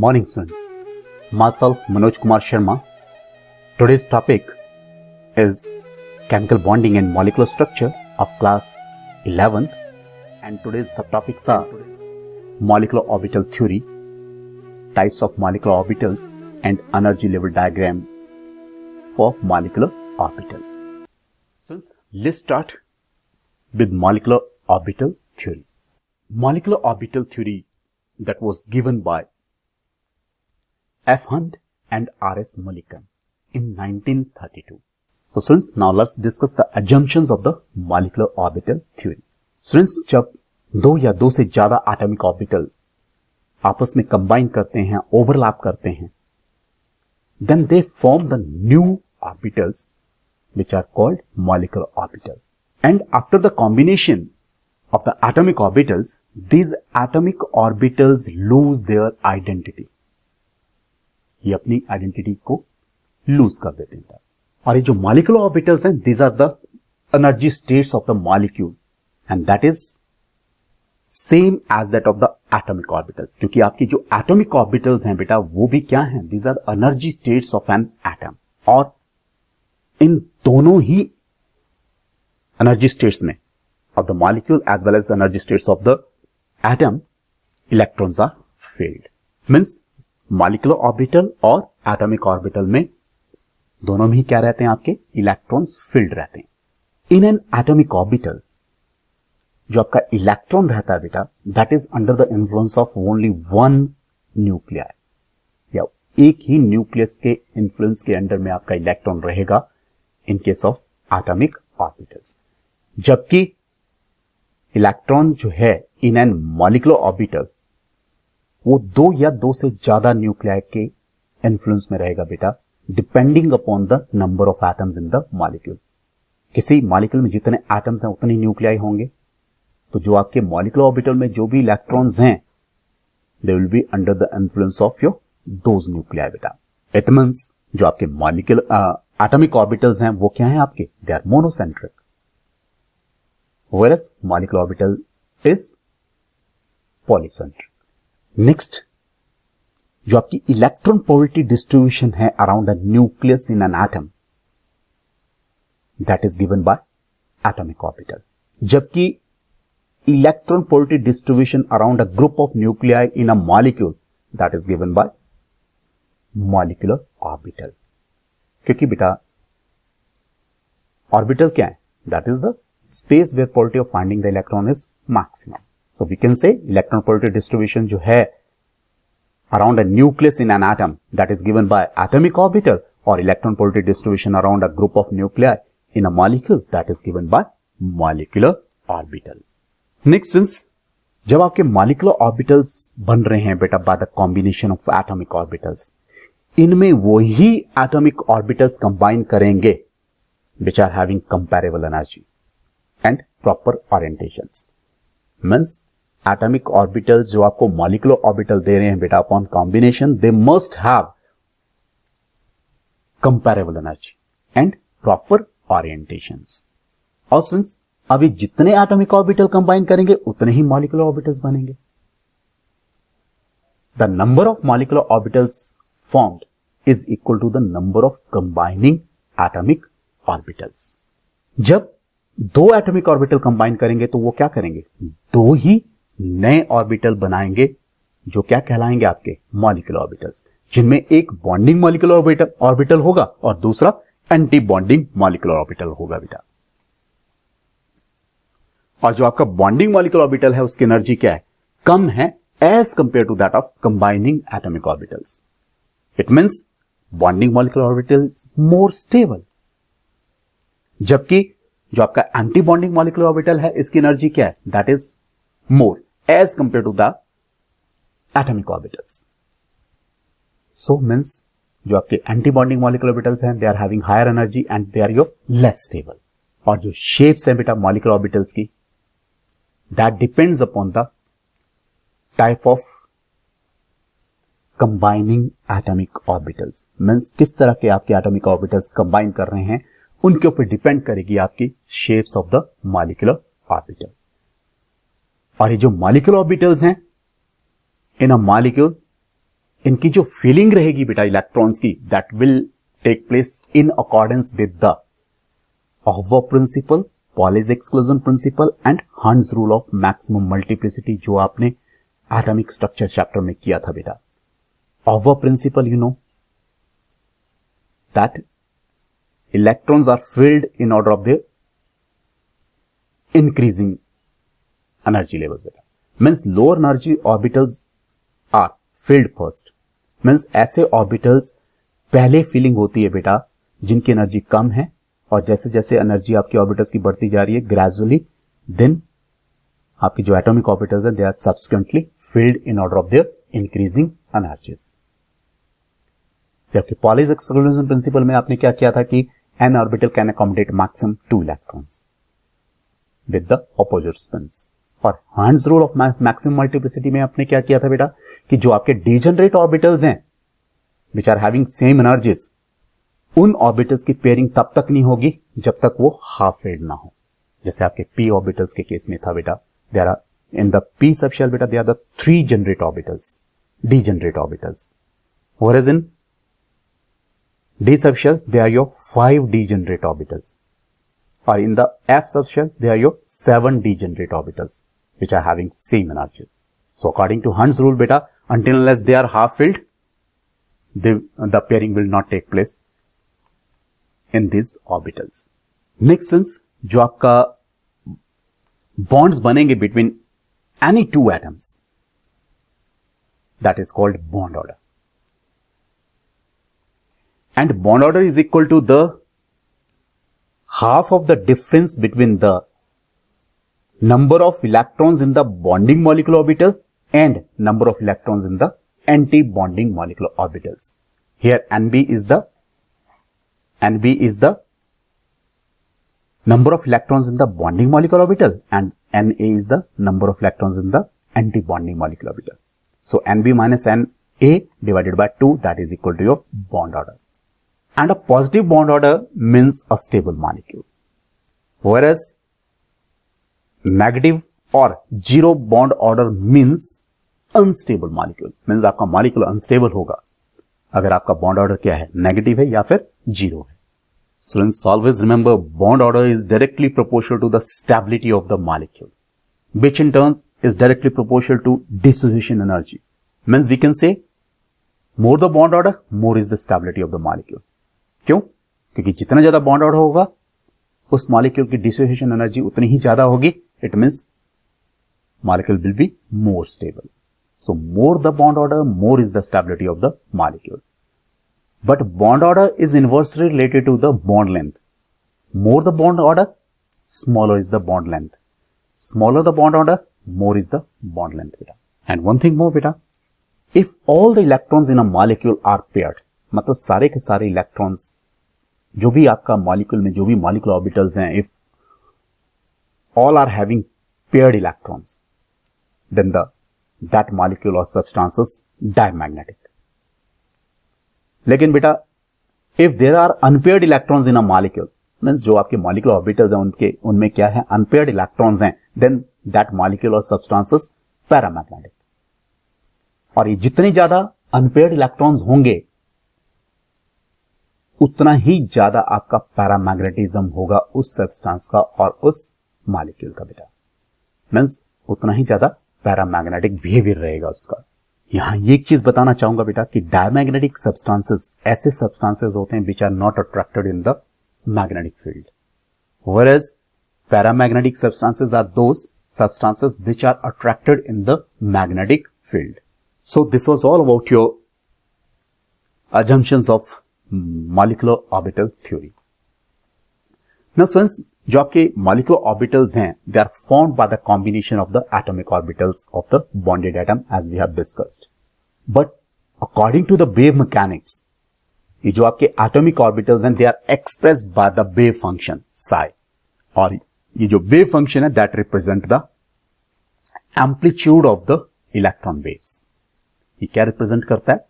morning, students. Myself, Manoj Kumar Sharma. Today's topic is chemical bonding and molecular structure of class 11th, and today's subtopics are molecular orbital theory, types of molecular orbitals, and energy level diagram for molecular orbitals. Students, let's start with molecular orbital theory. Molecular orbital theory that was given by F. Hunt and R.S. Mulliken in 1932. So students, now let's discuss the assumptions of the molecular orbital theory. Students, जब दो या दो से ज्यादा atomic orbital आपस में combine करते हैं, ओवरलैप करते हैं, then they form the new orbitals which are called molecular orbital. And after the combination of the atomic orbitals, these atomic orbitals lose their identity. ये अपनी आइडेंटिटी को लूज कर देते हैं. और ये जो मॉलिक्यूलर ऑर्बिटल्स हैं, these are the energy states of the molecule and that is same as that of the atomic orbitals. क्योंकि आपकी जो एटॉमिक ऑर्बिटल्स हैं बेटा, वो भी क्या हैं? These are energy states of an atom. और इन दोनों ही एनर्जी स्टेट्स में of the molecule as well as energy states of the atom, electrons are filled. Means molecular orbital और एटॉमिक ऑर्बिटल में दोनों में ही क्या रहते हैं? आपके इलेक्ट्रॉन्स फील्ड रहते हैं. इन एन एटॉमिक ऑर्बिटल जो आपका इलेक्ट्रॉन रहता है बेटा, that is under the influence of only one nuclear, या एक ही न्यूक्लियस के इन्फ्लुएंस के अंडर में आपका इलेक्ट्रॉन रहेगा in case of atomic orbitals. जबकि इलेक्ट्रॉन जो है इन एन मॉलिक्यूलर ऑर्बिटल, वो दो या दो से ज्यादा न्यूक्लियाई के इन्फ्लुएंस में रहेगा बेटा, depending upon the number of atoms in the molecule. किसी मॉलिक्यूल में जितने एटम्स हैं उतने न्यूक्लियाई होंगे, तो जो आपके मॉलिक्यूलर ऑर्बिटल में जो भी इलेक्ट्रॉन्स हैं, they will be under the influence of your those nuclei बेटा. इट मींस जो आपके मॉलिक्यूलर एटॉमिक ऑर्बिटल्स हैं वो क्या हैं आपके? They are monocentric, whereas molecular orbital is polycentric. Next, जो आपकी इलेक्ट्रॉन पोलरिटी डिस्ट्रीब्यूशन है around the nucleus in an atom, that is given by atomic orbital. जबकि electron polarity distribution around a group of nuclei in a molecule, that is given by molecular orbital. क्योंकि बेटा orbital क्या है? That is the space where polarity of finding the electron is maximum. So we can say electron polarity distribution जो है around a nucleus in an atom, that is given by atomic orbital, और electron polarity distribution around a group of nuclei in a molecule, that is given by molecular orbital. Next is, जब आपके molecular orbitals बन रहे हैं बेटा by the combination of atomic orbitals, इनमें वही atomic orbitals combine करेंगे which are having comparable energy and proper orientations. Means atomic orbital जो आपको मॉलिक्यूलर ऑर्बिटल दे रहे हैं बेटा, upon combination they must have comparable energy and proper orientations. और सिंस अभी जितने एटॉमिक ऑर्बिटल कंबाइन करेंगे उतने ही मॉलिक्यूलर ऑर्बिटल्स बनेंगे. The number of molecular orbitals formed is equal to the number of combining atomic orbitals. जब दो atomic orbital combine करेंगे तो वो क्या करेंगे? दो ही नए ऑर्बिटल बनाएंगे जो क्या कहलाएंगे? आपके मॉलिक्यूलर ऑर्बिटल्स, जिनमें एक बॉन्डिंग मॉलिक्यूलर ऑर्बिटल होगा और दूसरा एंटी बॉन्डिंग मॉलिक्यूलर ऑर्बिटल होगा बेटा. और जो आपका बॉन्डिंग मॉलिक्यूलर ऑर्बिटल है उसकी एनर्जी क्या है? कम है as compare to that of combining atomic orbitals. It means bonding molecular orbital is more stable, जबकि जो आपका एंटी बॉन्डिंग मॉलिक्यूलर ऑर्बिटल है इसकी एनर्जी क्या है? That is more as compare to the atomic orbitals. So means जो आपके anti bonding molecular orbitals हैं, they are having higher energy and they are your less stable. और जो shapes हैं बेटा मॉलिक्यूलर ऑर्बिटल्स की, that depends upon the type of combining atomic orbitals. Means किस तरह के आपके एटॉमिक ऑर्बिटल्स कंबाइन कर रहे हैं, उनके ऊपर डिपेंड करेगी आपकी shapes of the molecular orbital. और ये जो मॉलिक्यूलर ऑर्बिटल्स हैं इन अ मॉलिक्यूल, इनकी जो फीलिंग रहेगी बेटा इलेक्ट्रॉन्स की, that will take place in accordance with the aufbau principle, Pauli's exclusion principle and Hund's rule of maximum multiplicity, जो आपने एटॉमिक स्ट्रक्चर चैप्टर में किया था बेटा. Aufbau principle, you know that electrons are filled in order of their increasing energy level beta. Means lower energy orbitals are filled first. Means ऐसे orbitals पहले filling होती है बेटा जिनकी एनर्जी कम है, और जैसे जैसे एनर्जी आपकी ऑर्बिटल्स की बढ़ती जा रही है ग्रेजुअली, देन आपकी जो एटॉमिक ऑर्बिटल्स है they are subsequently filled in order of their increasing energies. जबकि पॉलीज एक्सक्लूजन प्रिंसिपल में आपने क्या किया था कि an orbital can accommodate maximum 2 electrons with the opposite spins. और हंस रूल ऑफ मैक्सिमम मल्टीप्लिसिटी में आपने क्या किया था बेटा कि जो आपके डीजेनरेट ऑर्बिटल्स हैं which are having same energies, उन ऑर्बिटल्स की पेयरिंग तब तक नहीं होगी जब तक वो हाफ फिल्ड ना हो. जैसे आपके p ऑर्बिटल्स के केस में था बेटा, there are in the p subshell बेटा they are the 3 generate orbitals, degenerate orbitals, whereas in d subshell they are your 5 degenerate orbitals, or in the f subshell they are your 7 degenerate orbitals which are having same energies. So according to Hund's rule beta, until unless they are half filled, the pairing will not take place in these orbitals. Next since जो आपका bonds बनेंगे between any two atoms, that is called bond order. And bond order is equal to the half of the difference between the number of electrons in the bonding molecular orbital and number of electrons in the anti-bonding molecular orbitals. Here NB is the number of electrons in the bonding molecular orbital and Na is the number of electrons in the anti-bonding molecular orbital. So NB minus Na divided by 2, that is equal to your bond order. And a positive bond order means a stable molecule, whereas negative or zero bond order means unstable molecule. Means आपका molecule unstable होगा अगर आपका bond order क्या है, negative है या फिर zero है. Students always remember bond order is directly proportional to the stability of the molecule, which in turn is directly proportional to dissociation energy. Means we can say more the bond order, more is the stability of the molecule. क्यों? क्योंकि जितना ज्यादा bond order होगा उस molecule की dissociation energy उतनी ही ज्यादा होगी. It means molecule will be more stable. So more the bond order, more is the stability of the molecule. But bond order is inversely related to the bond length. More the bond order, smaller is the bond length. Smaller the bond order, more is the bond length बेटा. And one thing more बेटा, if all the electrons in a molecule are paired, मतलब सारे के सारे electrons जो भी आपका molecule में जो भी मॉलिक्यूलर ऑर्बिटल्स हैं, if all are having paired electrons, then that molecule और सब्सटेंसेस डायमैग्नेटिक. लेकिन बेटा if there are unpaired electrons in a molecule, means जो आपके मॉलिक्यूलर ऑर्बिटल्स हैं उनमें क्या है, अनपेयर्ड इलेक्ट्रॉन्स हैं, देन दैट मॉलिक्यूल और सब्सटेंसेस पैरामैग्नेटिक. और ये जितने ज्यादा अनपेयर्ड इलेक्ट्रॉन्स होंगे उतना ही ज्यादा आपका पैरामैग्नेटिज्म होगा उस सब्सटेंस का और उस मॉलिक्यूल का बेटा. मींस उतना ही ज्यादा पैरामैग्नेटिक बिहेवियर रहेगा उसका. यहां ये एक चीज बताना चाहूंगा बेटा कि डायमैग्नेटिक सब्सटेंसेस ऐसे सब्सटेंसेस होते हैं which are not attracted in the magnetic field, whereas paramagnetic substances are those substances which are attracted in the magnetic field. So this was all about your assumptions of molecular orbital theory. Now since जो आपके molecular orbitals हैं, they are formed by the combination of the atomic orbitals of the bonded atom as we have discussed. But according to the wave mechanics, ये जो आपके atomic orbitals हैं, they are expressed by the wave function psi. और ये जो wave function है, that represent the amplitude of the electron waves. ये क्या represent करता है?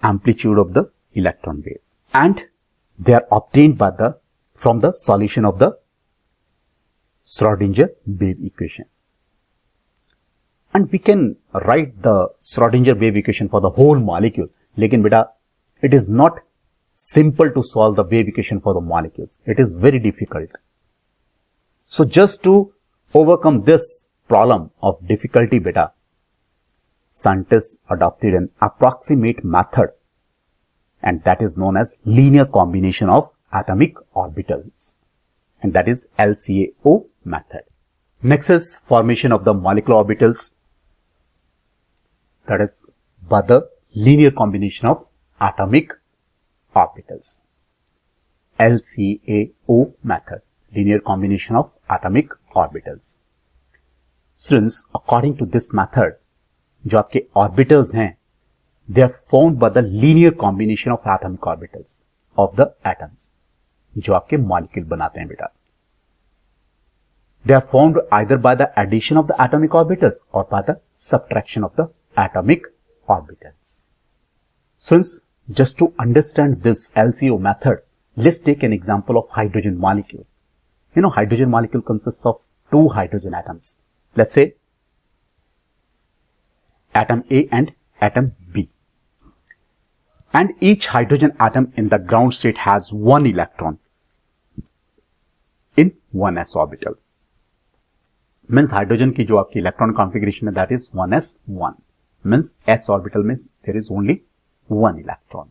Amplitude of the electron wave, and they are obtained by from the solution of the Schrodinger wave equation. and we can write the Schrodinger wave equation for the whole molecule. लेकिन बेटा it is not simple to solve the wave equation for the molecules. It is very difficult. So just to overcome this problem of difficulty, beta, scientists adopted an approximate method, and that is known as linear combination of atomic orbitals, and that is LCAO method. Next is formation of the molecular orbitals, that is by the linear combination of atomic orbitals. LCAO method, linear combination of atomic orbitals. Students, according to this method, जो आपके orbitals हैं, they are formed by the linear combination of atomic orbitals of the atoms, जो आपके molecule बनाते हैं बेटा. They are formed either by the addition of the atomic orbitals or by the subtraction of the atomic orbitals. Since just to understand this LCO method, let's take an example of hydrogen molecule. You know, hydrogen molecule consists of two hydrogen atoms. Let's say atom A and atom B. And each hydrogen atom in the ground state has one electron in one s orbital. Means hydrogen की जो आपकी electron configuration है, that is 1s1. Means s orbital means there is only one electron.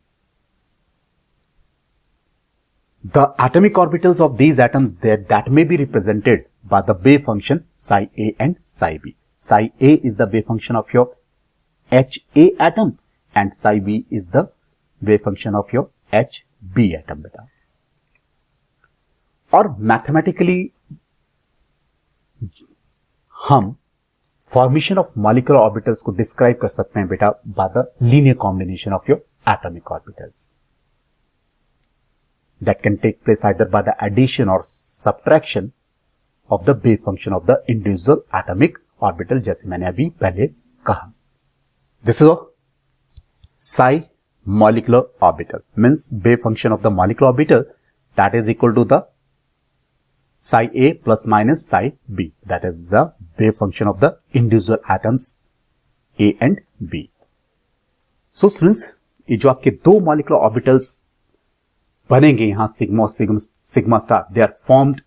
The atomic orbitals of these atoms that may be represented by the wave function psi A and psi B. Psi A is the wave function of your HA atom and psi B is the wave function of your HB atom बेटा. और mathematically हम formation of molecular orbitals को describe कर सकते हैं बेटा by the linear combination of your atomic orbitals that can take place either by the addition or subtraction of the wave function of the individual atomic orbital, जैसे मैंने अभी पहले कहा. This is a psi molecular orbital, means wave function of the molecular orbital that is equal to the psi A plus minus psi B, that is the wave function of the individual atoms A and B. So students, ये जो आपके दो molecular orbitals बनेंगे यहां sigma और sigma star, they are formed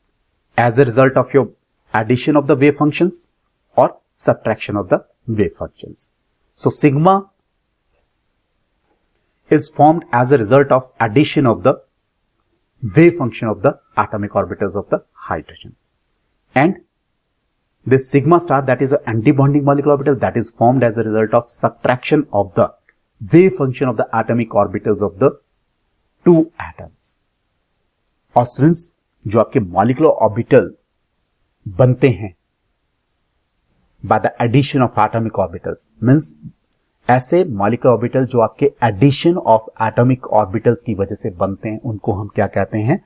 as a result of your addition of the wave functions और subtraction of the wave functions. So sigma is formed as a result of addition of the wave function of the atomic orbitals of the hydrogen, and this sigma star, that is an antibonding molecular orbital, that is formed as a result of subtraction of the wave function of the atomic orbitals of the two atoms. और students, जो आपके molecular orbital बनते हैं by the addition of atomic orbitals, means ऐसे molecular orbital जो आपके addition of atomic orbitals की वजह से बनते हैं, उनको हम क्या कहते हैं?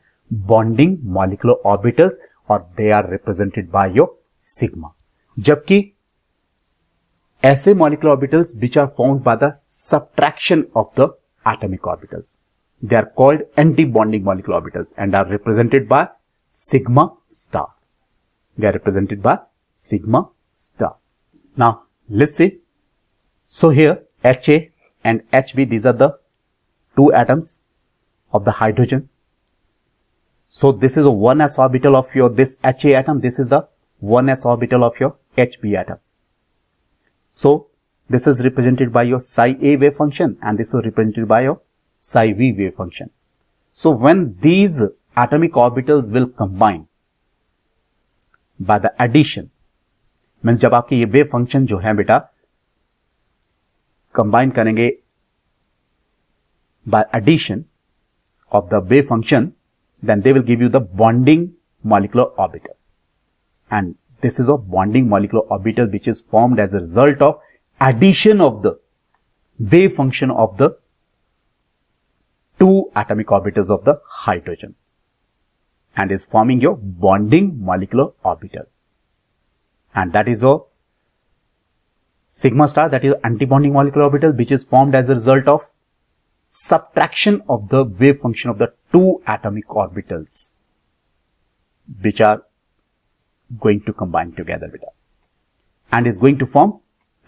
Bonding molecular orbitals, और they are represented by your sigma. जबकि ऐसे molecular orbitals which are formed by the subtraction of the atomic orbitals, they are called anti-bonding molecular orbitals and are represented by sigma star. They are represented by sigma star. Now let's see. So here HA and HB, these are the two atoms of the hydrogen. So this is a 1s orbital of your this HA atom. This is the 1s orbital of your HB atom. So this is represented by your psi A wave function and this is represented by your psi V wave function. So when these atomic orbitals will combine by the addition, means जब आपके ये wave function जो है बेटा combine करेंगे by addition of the wave function, then they will give you the bonding molecular orbital, and this is a bonding molecular orbital which is formed as a result of addition of the wave function of the two atomic orbitals of the hydrogen and is forming your bonding molecular orbital, and that is a sigma star, that is antibonding molecular orbital which is formed as a result of subtraction of the wave function of the two atomic orbitals which are going to combine together with that and is going to form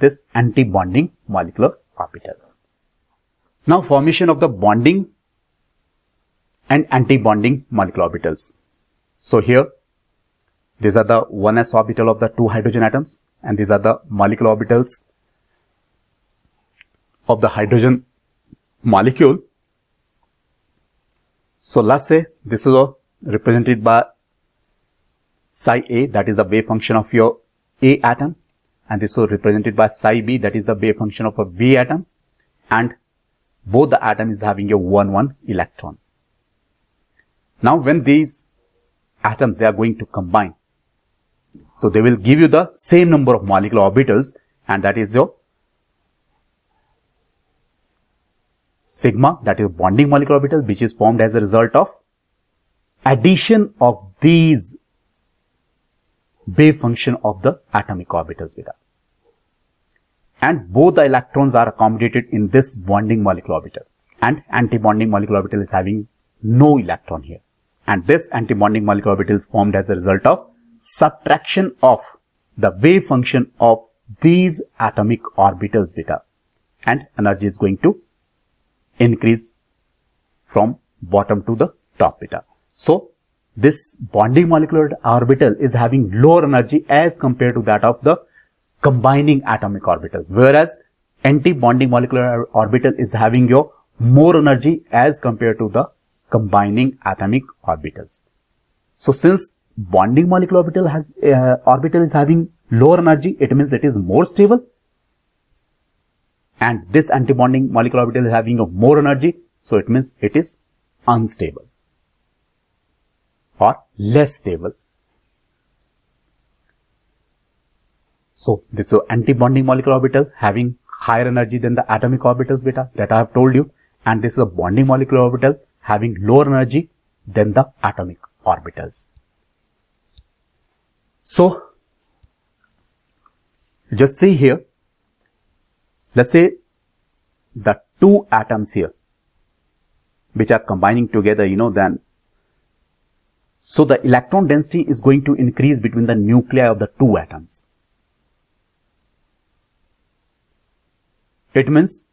this anti-bonding molecular orbital. Now formation of the bonding and anti-bonding molecular orbitals. So here these are the 1s orbital of the two hydrogen atoms, and these are the molecular orbitals of the hydrogen molecule. So let's say this is represented by psi A, that is the wave function of your A atom, and this is represented by psi B, that is the wave function of a B atom, and both the atom is having a 1 electron. Now when these atoms they are going to combine, so they will give you the same number of molecular orbitals, and that is your sigma, that is bonding molecular orbital, which is formed as a result of addition of these wave function of the atomic orbitals beta. And both the electrons are accommodated in this bonding molecular orbital, and anti-bonding molecular orbital is having no electron here. And this anti-bonding molecular orbital is formed as a result of subtraction of the wave function of these atomic orbitals beta, and energy is going to increase from bottom to the top beta. So this bonding molecular orbital is having lower energy as compared to that of the combining atomic orbitals, whereas anti-bonding molecular orbital is having your more energy as compared to the combining atomic orbitals. So since bonding molecular orbital has orbital is having lower energy, it means it is more stable, and this anti-bonding molecular orbital is having a more energy, so it means it is unstable or less stable. So this is anti-bonding molecular orbital having higher energy than the atomic orbitals beta, that I have told you, and this is a bonding molecular orbital having lower energy than the atomic orbitals. So just see here, let's say the two atoms here which are combining together, then so the electron density is going to increase between the nuclei of the two atoms. It means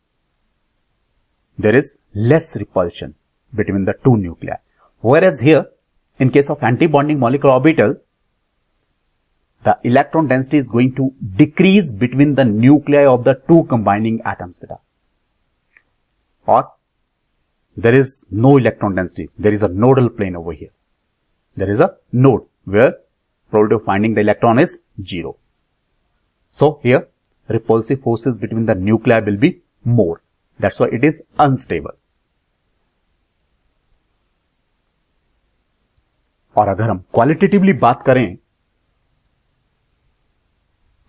there is less repulsion between the two nuclei. Whereas here, in case of anti-bonding molecular orbital, the electron density is going to decrease between the nuclei of the two combining atoms beta. Or there is no electron density. There is a nodal plane over here. There is a node where probability of finding the electron is 0. So here repulsive forces between the nuclei will be more. That's why it is unstable. और अगर हम qualitatively बात करें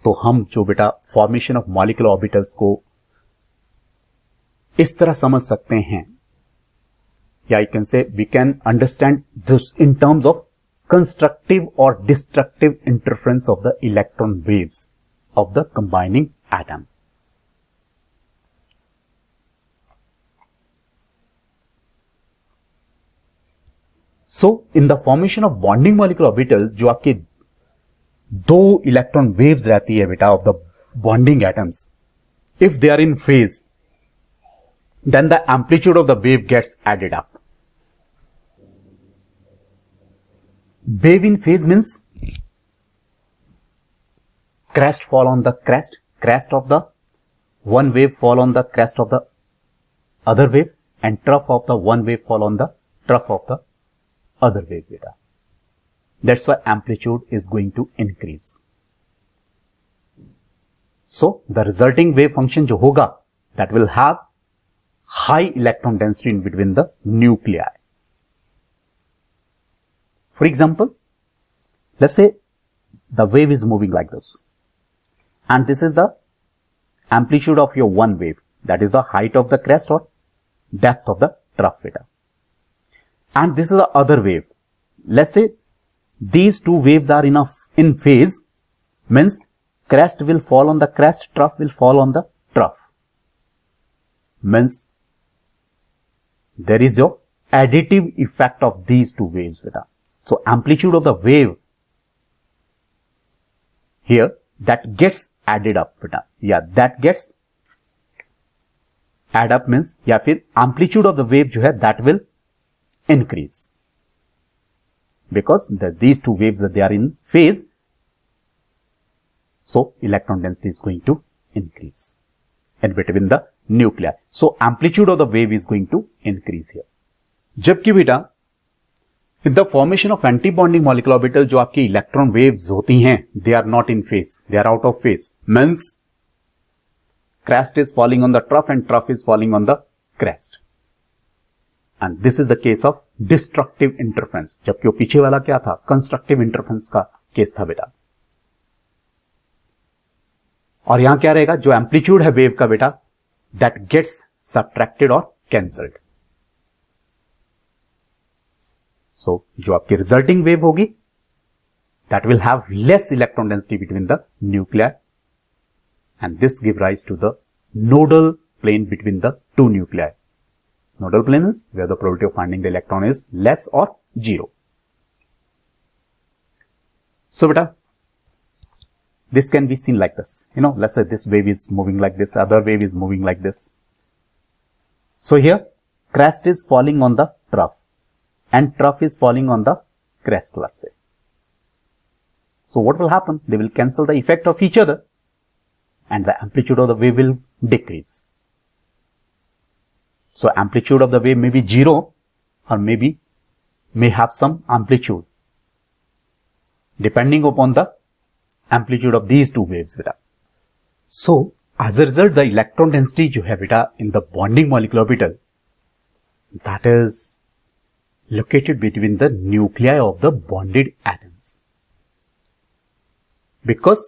तो हम जो बेटा formation of molecular orbitals को इस तरह समझ सकते हैं, या I can say we can understand this in terms of constructive और destructive interference of the electron waves of the combining atom. So, in the formation of bonding molecular orbitals, जो आपके दो इलेक्ट्रॉन वेव्स रहती है बेटा of the bonding atoms, if they are in phase, then the amplitude of the wave gets added up. Wave in phase means crest fall on the crest of the one wave fall on the crest of the other wave, and trough of the one wave fall on the trough of the other wave beta. That's why amplitude is going to increase. So the resulting wave function जो होगा, that will have high electron density in between the nuclei. For example, let's say the wave is moving like this, and this is the amplitude of your one wave, that is the height of the crest or depth of the trough beta. And this is the other wave. Let's say these two waves are in phase, means crest will fall on the crest, trough will fall on the trough. Means there is your additive effect of these two waves beta. So amplitude of the wave here that gets added up बेटा, या that gets add up means, या फिर amplitude of the wave जो है that will increase because these two waves they are in phase, so electron density is going to increase in between the nuclei, so amplitude of the wave is going to increase here. जबकि बेटा in the formation of anti bonding molecular orbital जो आपकी electron waves होती हैं, they are not in phase, they are out of phase, means crest is falling on the trough and trough is falling on the crest, and this is the case of destructive interference. जबकि वो पीछे वाला क्या था, constructive interference का case था बेटा. और यहां क्या रहेगा, जो एम्पलीट्यूड है वेव का बेटा, दैट गेट्स सब्ट्रैक्टेड और कैंसल्ड. सो जो आपकी रिजल्टिंग वेव होगी that will have less electron density between the nuclear, and this give rise to the nodal plane between the two nuclear. Nodal plane is where the probability of finding the electron is less और zero. So बेटा this can be seen like this, let's say this wave is moving like this, other wave is moving like this. So here crest is falling on the trough and trough is falling on the crest, let's say. So what will happen, they will cancel the effect of each other and the amplitude of the wave will decrease. So amplitude of the wave may be 0 or may have some amplitude depending upon the amplitude of these two waves beta. So as a result the electron density जो है बेटा in the bonding molecular orbital that is located between the nuclei of the bonded atoms, because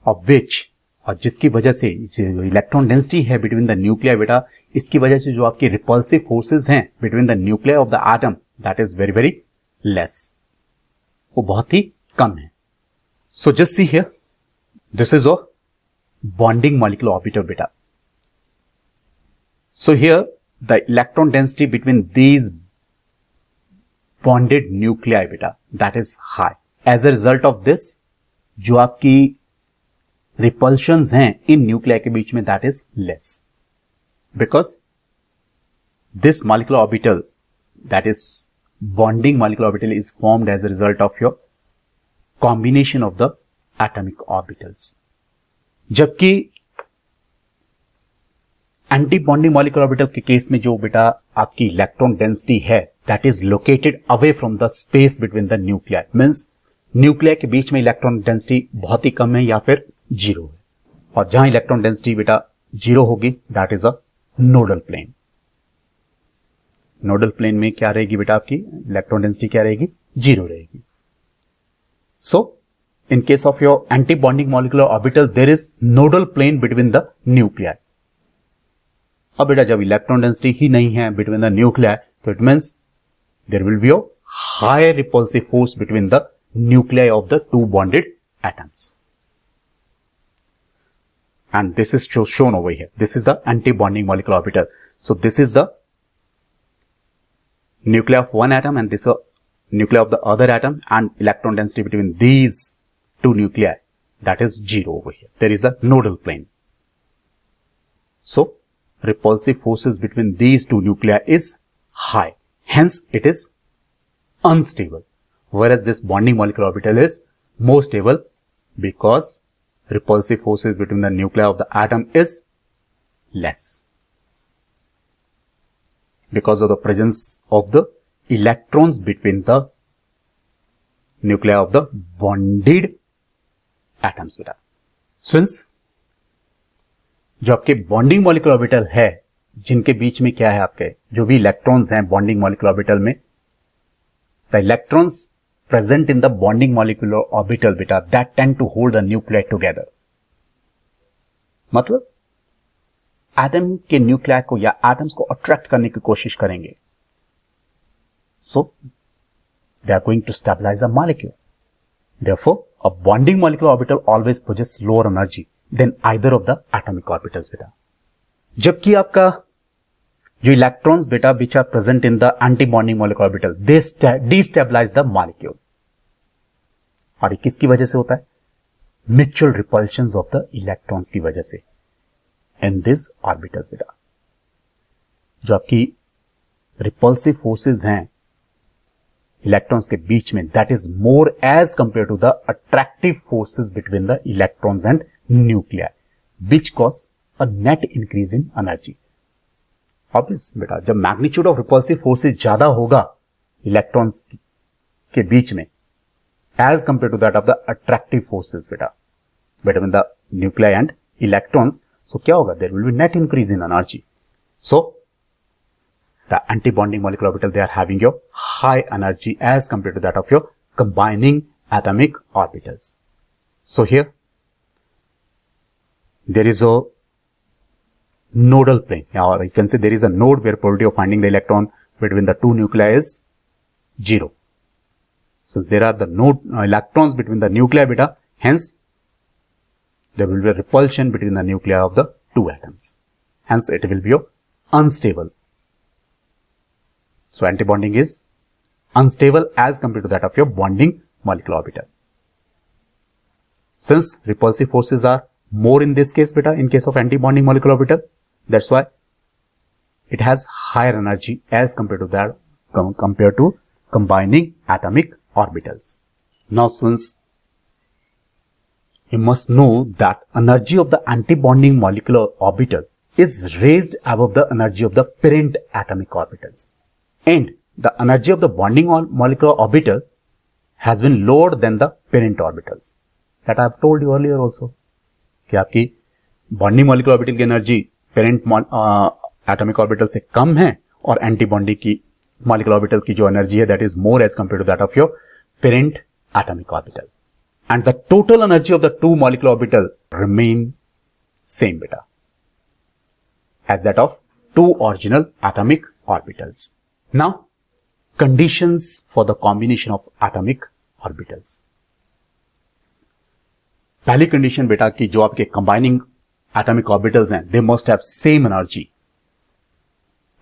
of which, और जिसकी वजह से जो electron density है between the nuclear बेटा, इसकी वजह से जो आपकी रिपल्सिव फोर्सेस हैं between the nuclear of the atom that is very very less, वो बहुत ही कम है. So just see here, this is a bonding molecular orbital beta. So here the electron density between these bonded nuclei beta that is high. As a result of this, जो आपकी repulsions हैं इन nuclei के बीच में that is less, because this molecular orbital that is bonding molecular orbital is formed as a result of your combination of the atomic orbitals. जबकि anti bonding molecular orbital के case में जो बेटा आपकी इलेक्ट्रॉन डेंसिटी है that is located away from the space between the nuclear, means nuclear के बीच में इलेक्ट्रॉन डेंसिटी बहुत ही कम है या फिर जीरो है, और जहां इलेक्ट्रॉन डेंसिटी बेटा जीरो होगी that is a nodal plane. Nodal plane में क्या रहेगी बेटा, आपकी इलेक्ट्रॉन डेंसिटी क्या रहेगी, जीरो रहेगी. So, in case of your anti-bonding molecular orbital, there is nodal plane between the nuclei. अब बेटा जब इलेक्ट्रॉन डेंसिटी ही नहीं है between the nuclei, तो it means there will be a higher repulsive force between the nuclei of the two bonded atoms. And this is shown over here. This is the anti-bonding molecular orbital. So this is the nuclei of one atom and this is nuclei of the other atom, and electron density between these two nuclei that is zero over here. There is a nodal plane. So repulsive forces between these two nuclei is high, hence it is unstable, whereas this bonding molecular orbital is more stable because repulsive forces between the nuclei of the atom is less because of the presence of the electrons between the nuclei of the bonded atoms beta. Since जो आपके bonding molecular orbital है जिनके बीच में क्या है, आपके जो भी इलेक्ट्रॉन्स हैं बॉन्डिंग मॉलिक्यूलर ऑर्बिटल में, the electrons present in the bonding molecular orbital बेटा that tend to hold the nuclei together. मतलब एटम के न्यूक्लियाई को या एटम्स को अट्रैक्ट करने की कोशिश करेंगे. So they are going to stabilize the molecule. Therefore, a bonding molecular orbital always possesses lower energy than either of the atomic orbitals beta. जबकि आपका जो electrons beta which are present in the anti-bonding molecular orbital, they destabilize the molecule. और ये किसकी वजह से होता है, mutual repulsions of the electrons की वजह से इन दिस ऑर्बिटल्स बेटा। जो आपकी रिपल्सिव फोर्सेस हैं इलेक्ट्रॉन्स के बीच में, that is more as compare to the attractive forces between the electrons and nuclear, which cause a net increase in energy. Obvious बेटा, जब मैग्नीट्यूड ऑफ रिपल्सिव फोर्सेस ज्यादा होगा इलेक्ट्रॉन्स के बीच में as compare to that of the attractive forces बेटा between the nuclear and electrons, so क्या होगा, there will be net increase in energy. So the antibonding molecular orbital, they are having your high energy as compared to that of your combining atomic orbitals. So here there is a nodal plane, or you can say there is a node where probability of finding the electron between the two nuclei is 0. Since there are the node electrons between the nuclei beta, hence there will be a repulsion between the nuclei of the two atoms. Hence it will be unstable. So antibonding is unstable as compared to that of your bonding molecular orbital. Since repulsive forces are more in this case beta, in case of antibonding molecular orbital, that's why it has higher energy as compared to that compared to combining atomic orbitals. Now since you must know that energy of the antibonding molecular orbital is raised above the energy of the parent atomic orbitals. And the energy of the bonding molecular orbital has been lower than the parent orbitals. That I have told you earlier also. कि आपकी bonding molecular orbital की energy parent atomic orbital से कम है और antibonding की molecular orbital की जो energy है that is more as compared to that of your parent atomic orbital. And the total energy of the two molecular orbital remain same beta as that of two original atomic orbitals. Now, conditions for the combination of atomic orbitals. पहली condition बेटा कि जो आपके combining atomic orbitals हैं, they must have same energy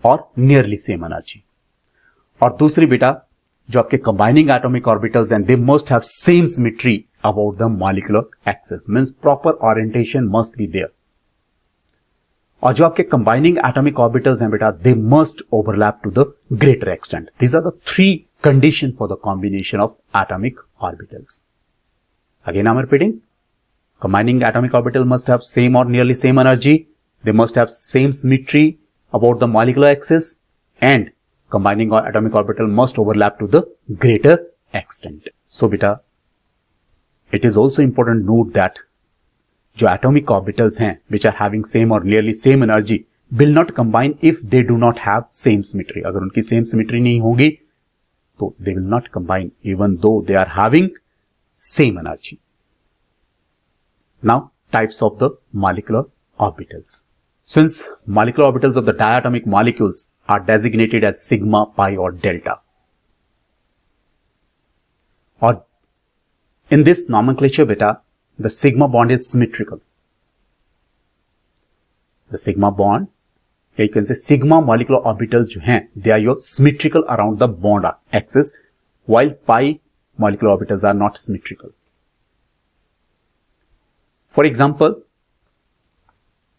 और nearly same energy. और दूसरी बेटा, जो आपके कंबाइनिंग एटॉमिक ऑर्बिटल्स हैं, they must have same symmetry about the molecular axis, means proper orientation must be there. और जो आपके कंबाइनिंग एटॉमिक ऑर्बिटल्स हैं बेटा, they must overlap to the greater extent. These are the three condition for the combination of atomic orbitals. Again I am repeating, combining atomic orbital must have same or nearly same energy, they must have same symmetry about the molecular axis, and combining atomic orbital must overlap to the greater extent. So beta, it is also important to note that जो atomic orbitals हैं which are having same or nearly same energy will not combine if they do not have same symmetry. अगर उनकी same symmetry नहीं होगी तो they will not combine even though they are having same energy. Now, types of the molecular orbitals. Since molecular orbitals of the diatomic molecules are designated as sigma, pi or delta, or in this nomenclature beta, the sigma bond is symmetrical. The sigma bond, you can say sigma molecular orbitals जो हैं, they are your symmetrical around the bond axis, while pi molecular orbitals are not symmetrical. For example,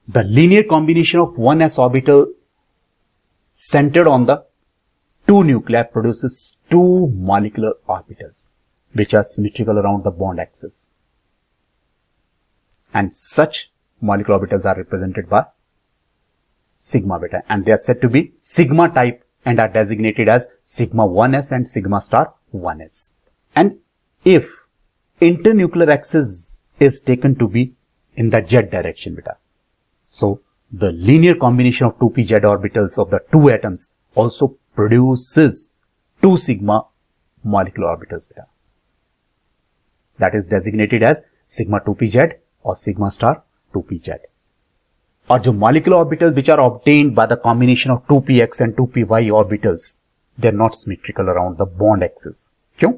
the linear combination of one s orbital centered on the two nuclei produces two molecular orbitals which are symmetrical around the bond axis. And such molecular orbitals are represented by sigma beta, and they are said to be sigma type and are designated as sigma 1s and sigma star 1s. And if internuclear axis is taken to be in the z direction beta, so the linear combination of 2p-z orbitals of the two atoms also produces two sigma molecular orbitals beta, that is designated as sigma 2p-z or sigma star 2p-z. और जो molecular orbitals which are obtained by the combination of 2px and 2py orbitals, they are not symmetrical around the bond axis. क्यों?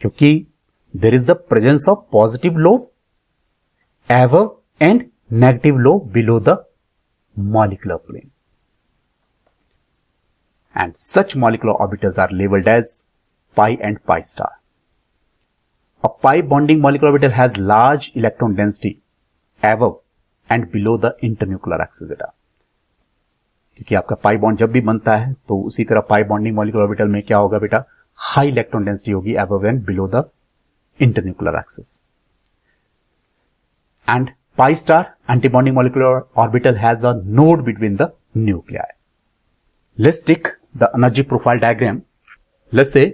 क्योंकि there is the presence of positive lobe above and negative lobe below the molecular plane, and such molecular orbitals are labeled as pi and pi star. A pi bonding molecular orbital has large electron density above and below the internuclear axis बेटा, क्योंकि आपका pi bond जब भी बनता है तो उसी तरह पाई बॉन्डिंग मॉलिक्यूलर ऑर्बिटल में क्या होगा बेटा, हाई इलेक्ट्रॉन डेंसिटी होगी above and below the internuclear axis. And pi star antibonding molecular orbital has a node between the nuclei. Let's take the energy profile diagram. Let's say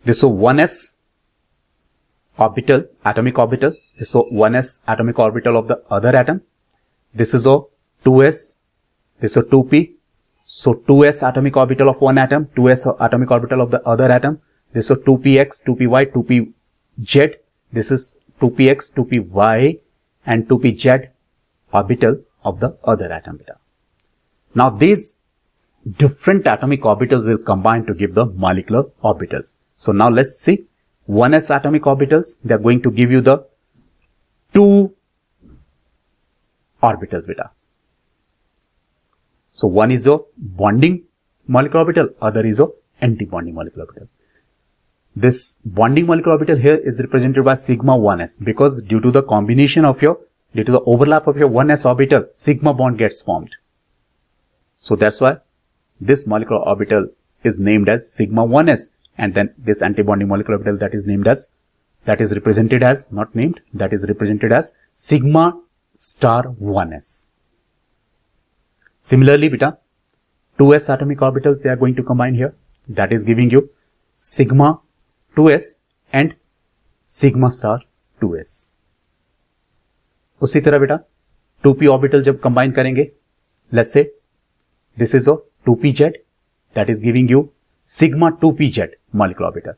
this is 1s orbital, atomic orbital. This is 1s atomic orbital of the other atom. This is a 2s. This is a 2p. So 2s atomic orbital of one atom, 2s atomic orbital of the other atom. This is a 2px, 2py, 2pz. This is 2px, 2py and 2pz orbital of the other atom beta. Now these different atomic orbitals will combine to give the molecular orbitals. So now let's see 1s atomic orbitals. They are going to give you the 2 orbitals beta. So one is your bonding molecular orbital, other is your anti-bonding molecular orbital. This bonding molecular orbital here is represented by sigma 1s because due to the overlap of your 1s orbital, sigma bond gets formed. So that's why this molecular orbital is named as sigma 1s, and then this anti-bonding molecular orbital that is represented as sigma star 1s. Similarly beta, 2s atomic orbitals they are going to combine here, that is giving you sigma 2s and sigma star 2s. उसी तरह बेटा 2p orbital जब combine करेंगे, let's say this is a 2pz that is giving you sigma 2pz molecular orbital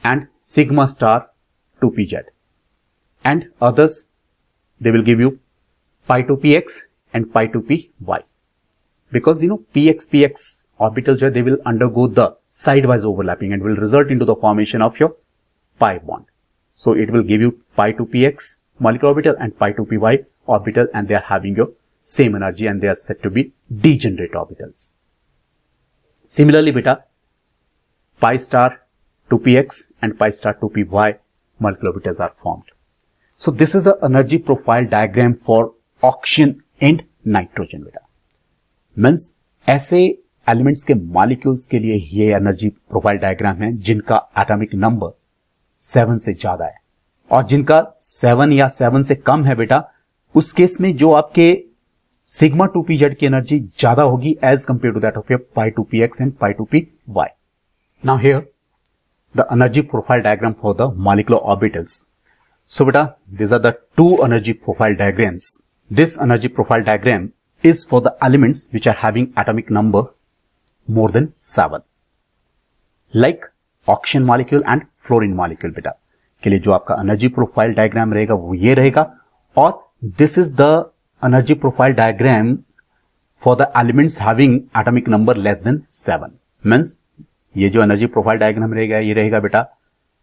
and sigma star 2pz, and others they will give you pi 2px and pi 2py, because px orbitals they will undergo the sidewise overlapping and will result into the formation of your pi bond. So it will give you pi 2px molecular orbital and pi 2py orbital, and they are having your same energy and they are said to be degenerate orbitals. Similarly beta, pi star 2px and pi star 2py molecular orbitals are formed. So this is the energy profile diagram for oxygen and nitrogen beta. Means ऐसे elements के molecules के लिए ये energy profile diagram है जिनका atomic number 7 से ज्यादा है, और जिनका 7 या 7 से कम है बेटा, उस केस में जो आपके सिग्मा 2pz की एनर्जी ज्यादा होगी as compare to that of your pi 2px and pi 2py. Now here the energy profile diagram for the molecular orbitals. So बेटा these are the two energy profile diagrams. This energy profile diagram is for the elements which are having atomic number more than 7, like oxygen molecule and fluorine molecule बेटा के लिए जो आपका energy profile diagram रहेगा वो ये रहेगा, और this is the energy profile diagram for the elements having atomic number less than 7. Means ये जो एनर्जी प्रोफाइल डायग्राम रहेगा ये रहेगा बेटा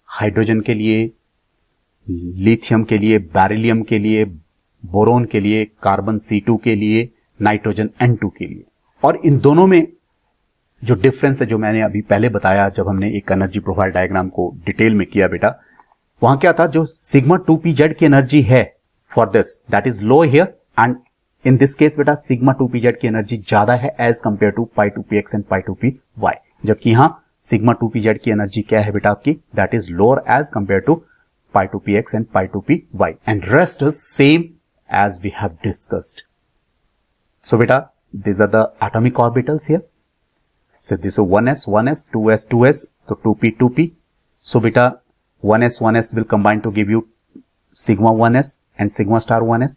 हाइड्रोजन के लिए, लिथियम के लिए, बेरिलियम के लिए, बोरोन के लिए, कार्बन C2 के लिए, नाइट्रोजन N2 के लिए. और इन दोनों में जो डिफरेंस है जो मैंने अभी पहले बताया जब हमने एक एनर्जी प्रोफाइल डायग्राम को डिटेल में किया बेटा, वहां क्या था, जो सिग्मा 2pz की एनर्जी है for this that is low here, and in this case बेटा सिग्मा 2pz की एनर्जी ज्यादा है as compare to pi 2px and pi 2py, जबकि यहां सिग्मा 2pz की एनर्जी क्या है बेटा आपकी, that is lower as compare to pi 2px and pi 2py, and rest is same as we have discussed. So beta, these are the atomic orbitals here. So this is 1s, 1s, 2s, 2s, so 2p, 2p. So beta, 1s will combine to give you sigma 1s and sigma star 1s,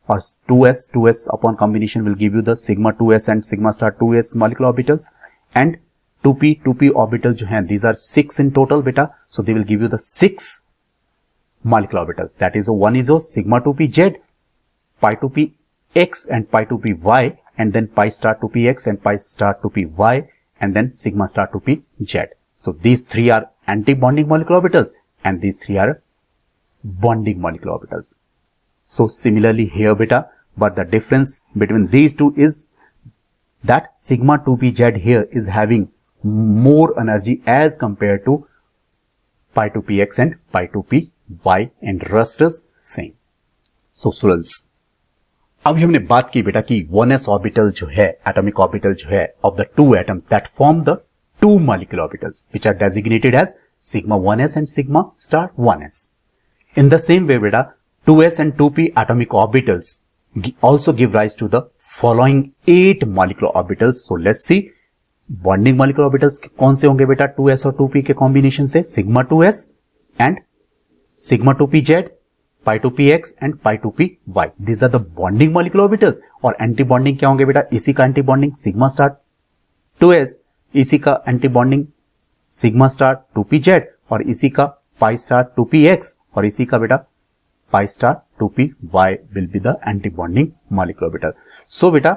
or 2s upon combination will give you the sigma 2s and sigma star 2s molecular orbitals, and 2p orbital जो हैं, these are 6 in total beta, so they will give you the 6 molecular orbitals. That is, one is sigma 2pz, pi 2p x and pi 2py, and then pi star 2px and pi star 2py, and then sigma star 2pz. So these three are anti-bonding molecular orbitals and these three are bonding molecular orbitals. So similarly here beta, but the difference between these two is that sigma 2pz here is having more energy as compared to pi to px and pi to py and rest is same. So students, अभी हमने बात की बेटा कि 1s orbital जो है, atomic orbital जो है of the two atoms that form the two molecular orbitals which are designated as sigma 1s and sigma star 1s. In the same way beta 2s and 2p atomic orbitals also give rise to the following 8 molecular orbitals. So let's see bonding molecular orbitals कौन से होंगे बेटा 2s और 2p के combination से, sigma 2s and sigma 2pz, pi 2px and pi 2py. These are the bonding molecular orbitals. और anti bonding क्या होंगे बेटा, इसी का anti bonding sigma star 2s, इसी का anti bonding sigma star 2pz और इसी का पाई स्टार 2px और इसी का बेटा pi star 2py will be the anti bonding molecular orbital. So बेटा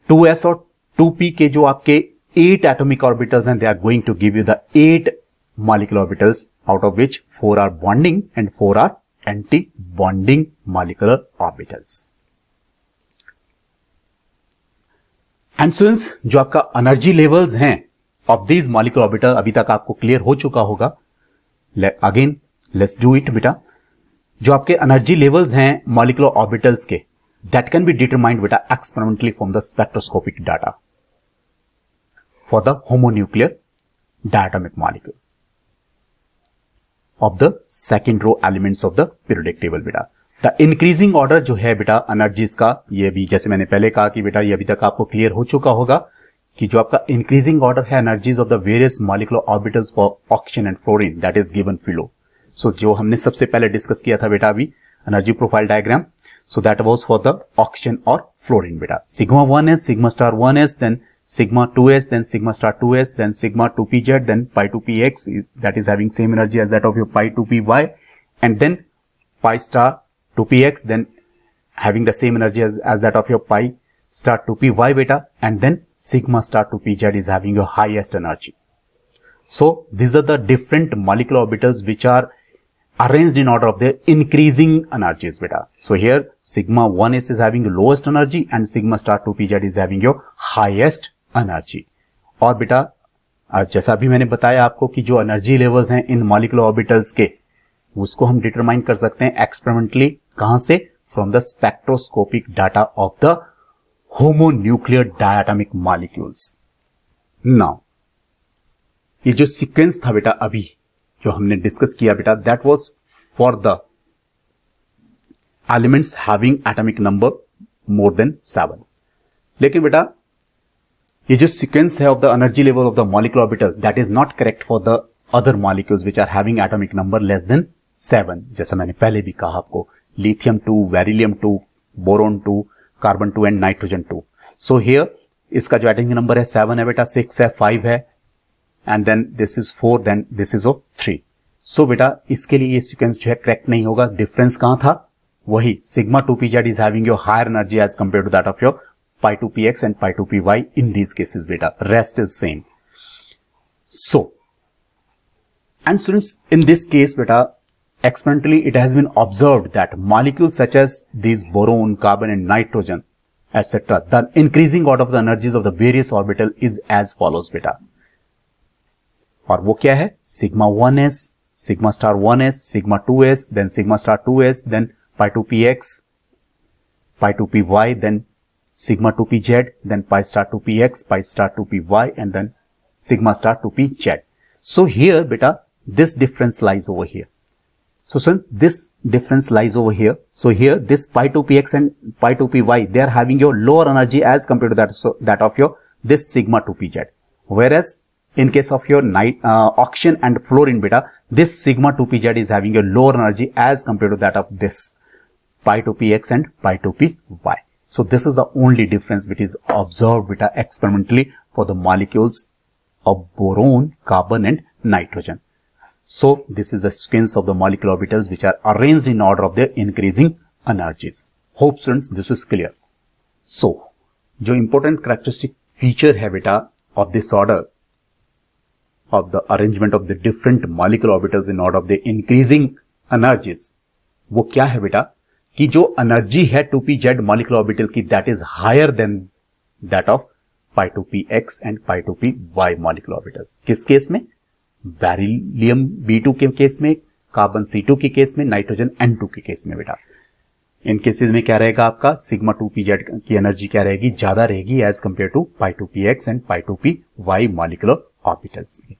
2s और 2p के जो आपके 8 एटॉमिक ऑर्बिटल्स हैं, they are going to give you the 8 molecular orbitals out of which 4 are bonding and 4 are anti bonding molecular orbitals. And students, जो आपका energy levels हैं of these molecular orbital अभी तक आपको क्लियर हो चुका होगा. अगेन लेट्स डू इट बेटा. जो आपके एनर्जी लेवल्स हैं मॉलिक्यूलर ऑर्बिटल्स के, दैट कैन बी डिटरमाइंड बेटा experimentally from the spectroscopic data for the homonuclear diatomic molecule of the second row elements of the periodic table बेटा. The increasing order जो है बेटा एनर्जीज का, ये भी जैसे मैंने पहले कहा कि बेटा ये अभी तक आपको क्लियर हो चुका होगा कि जो आपका इंक्रीजिंग ऑर्डर है energies of the various molecular orbitals for oxygen and fluorine, that is given below. So जो हमने सबसे पहले डिस्कस किया था बेटा अभी energy profile diagram, so that was for the oxygen और फ्लोरीन बेटा. Sigma 1s, sigma star 1s, then sigma 2s, then sigma star 2s, then sigma 2pz, then pi 2px that is having same energy as that of your pi 2py, and then pi star 2px, then having the same energy as that of your pi star 2py beta, and then sigma star 2pz is having your highest energy. So these are the different molecular orbitals which are arranged in order of their increasing energies beta. So here sigma 1s is having the lowest energy and sigma star 2pz is having your highest energy. और बेटा जैसा भी मैंने बताया आपको कि जो energy levels हैं इन मॉलिक्यूलर ऑर्बिटल्स के, उसको हम डिटरमाइन कर सकते हैं एक्सपेरिमेंटली. कहां से? From the spectroscopic data of the homonuclear diatomic molecules. Now ये जो सीक्वेंस था बेटा अभी जो हमने डिस्कस किया बेटा, that was for the elements having atomic number more than 7. लेकिन बेटा ये जो सीक्वेंस है of the energy level of the molecular orbital, that is not correct for the other molecules which are having atomic number less than 7. जैसा मैंने पहले भी कहा आपको, lithium 2, beryllium 2, boron 2, carbon 2 and nitrogen 2. So here इसका जो atomic number है 7 है बेटा, 6 है, 5 है, and then this is 4, then this is 3. So बेटा इसके लिए ये सीक्वेंस जो है करेक्ट नहीं होगा. डिफरेंस कहां था? वही sigma 2pz is having your higher energy as compare to that of your pi 2px and pi 2py in these cases beta. Rest is same. So, and students, in this case beta, experimentally it has been observed that molecules such as these boron, carbon and nitrogen etc., the increasing order of the energies of the various orbital is as follows beta. और वो क्या है? sigma 1s, sigma star 1s, sigma 2s, then sigma star 2s, then pi 2px, pi 2py, then sigma 2pz, then pi star 2px, pi star 2py, and then sigma star 2pz. So here beta, this difference lies over here. So this difference lies over here. So here this pi 2px and pi 2py, they are having your lower energy as compared to that, so that of your this sigma 2pz. Whereas in case of your oxygen and fluorine beta, this sigma 2pz is having your lower energy as compared to that of this pi 2px and pi 2py. So this is the only difference which is observed beta experimentally for the molecules of boron, carbon and nitrogen. So this is the sequence of the molecular orbitals which are arranged in order of their increasing energies. Hope students this is clear. So जो important characteristic feature है बेटा of this order of the arrangement of the different molecular orbitals in order of the increasing energies, वो क्या है बेटा कि जो energy है 2pz मॉलिक्यूलर ऑर्बिटल की, that is higher than that of pi 2px and pi 2py molecular orbitals. किस case में? बेरिलियम B2 के केस में, कार्बन C2 के केस में, नाइट्रोजन N2 के केस में बेटा। इन केसेस में क्या रहेगा आपका सिग्मा 2pz की एनर्जी क्या रहेगी, ज्यादा रहेगी as compare to π2px and π2py molecular orbitals में।